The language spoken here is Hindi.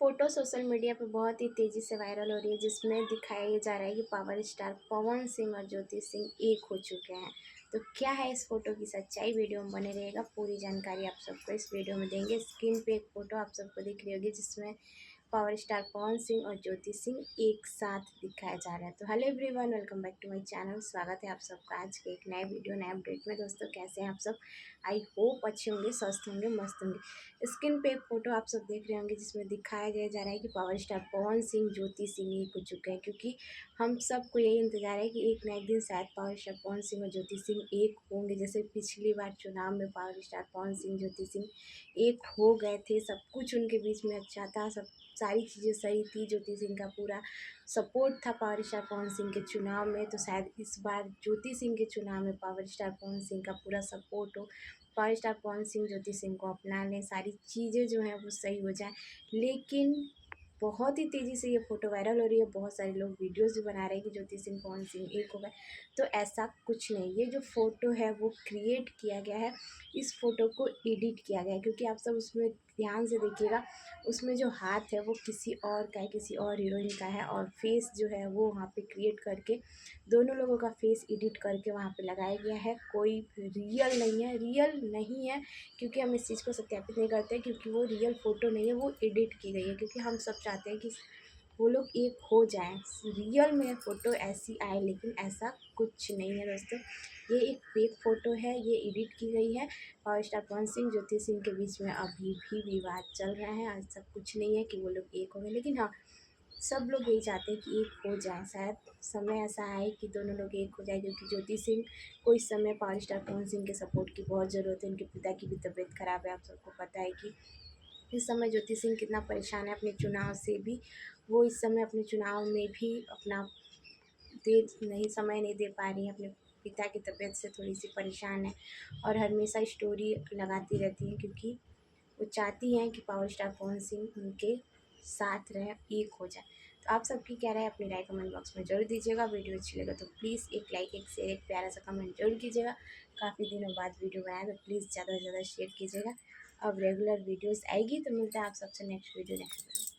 फ़ोटो सोशल मीडिया पे बहुत ही तेज़ी से वायरल हो रही है, जिसमें दिखाया जा रहा है कि पावर स्टार पवन सिंह और ज्योति सिंह एक हो चुके हैं। तो क्या है इस फ़ोटो की सच्चाई, वीडियो में बने रहेगा। पूरी जानकारी आप सबको इस वीडियो में देंगे। स्क्रीन पे एक फ़ोटो आप सबको दिख रही होगी, जिसमें पावर स्टार पवन सिंह और ज्योति सिंह एक साथ दिखाया जा रहा है। तो hello everyone, welcome back to my channel. स्वागत है आप सबका आज के एक नए वीडियो नए अपडेट में। दोस्तों, कैसे हैं आप सब? आई होप अच्छे होंगे, स्वस्थ होंगे, मस्त होंगे। स्क्रीन पे एक फ़ोटो आप सब देख रहे होंगे, जिसमें दिखाया जा रहा है कि पावर स्टार पवन सिंह ज्योति सिंह एक हो चुके हैं, क्योंकि हम सबको यही इंतज़ार है कि एक ना एक दिन शायद पावर स्टार पवन सिंह और ज्योति सिंह एक होंगे। जैसे पिछली बार चुनाव में पावर स्टार पवन सिंह ज्योति सिंह एक हो गए थे, सब कुछ उनके बीच में अच्छा था, सब सारी चीज़ें सही थी। ज्योति सिंह का पूरा सपोर्ट था पावर स्टार पवन सिंह के चुनाव में, तो शायद इस बार ज्योति सिंह के चुनाव में पावर स्टार पवन सिंह का पूरा सपोर्ट हो, पावर स्टार पवन सिंह ज्योति सिंह को अपना लें, सारी चीज़ें जो हैं वो सही हो जाएँ। लेकिन बहुत ही तेज़ी से ये फ़ोटो वायरल हो रही है, बहुत सारे लोग वीडियोज़ भी बना रहे हैं कि ज्योति सिंह पवन सिंह एक हो गए। तो ऐसा कुछ नहीं, ये जो फ़ोटो है वो क्रिएट किया गया है, इस फ़ोटो को एडिट किया गया है, क्योंकि आप सब उसमें ध्यान से देखिएगा, उसमें जो हाथ है वो किसी और का है, किसी और हीरोइन का है, और फेस जो है वो वहाँ पे क्रिएट करके दोनों लोगों का फेस एडिट करके वहाँ पे लगाया गया है। कोई रियल नहीं है, रियल नहीं है, क्योंकि हम इस चीज़ को सत्यापित नहीं करते, क्योंकि वो रियल फ़ोटो नहीं है, वो एडिट की गई है, क्योंकि हम सब चाहते हैं कि वो लोग एक हो जाएं, रियल में फ़ोटो ऐसी आए, लेकिन ऐसा कुछ नहीं है दोस्तों। ये एक फेक फ़ोटो है, ये एडिट की गई है। पावर स्टार पवन सिंह ज्योति सिंह के बीच में अभी भी विवाद चल रहा है, ऐसा कुछ नहीं है कि वो लोग एक हो गए। लेकिन हाँ, सब लोग यही चाहते हैं कि एक हो जाए, शायद समय ऐसा आए कि दोनों लोग एक हो जाए, क्योंकि ज्योति सिंह को इस समय पावर स्टार पवन सिंह के सपोर्ट की बहुत ज़रूरत है। उनके पिता की भी तबीयत ख़राब है, आप सबको पता है कि इस समय ज्योति सिंह कितना परेशान है अपने चुनाव से भी। वो इस समय अपने चुनाव में भी अपना समय नहीं दे पा रही हैं, अपने पिता की तबीयत से थोड़ी-सी परेशान है, और हमेशा स्टोरी लगाती रहती हैं, क्योंकि वो चाहती हैं कि पावर स्टार पवन सिंह उनके साथ रहें, एक हो जाए। तो आप सबकी क्या राय है, अपनी राय कमेंट बॉक्स में ज़रूर दीजिएगा। वीडियो अच्छी लगे तो प्लीज़ एक लाइक, एक शेयर, एक प्यारा सा कमेंट ज़रूर कीजिएगा। काफ़ी दिनों बाद वीडियो बनाया, तो प्लीज़ ज़्यादा से ज़्यादा शेयर कीजिएगा। अब रेगुलर वीडियोज़ आएगी, तो मिलता है आप सबसे नेक्स्ट वीडियो नेक्स्ट में।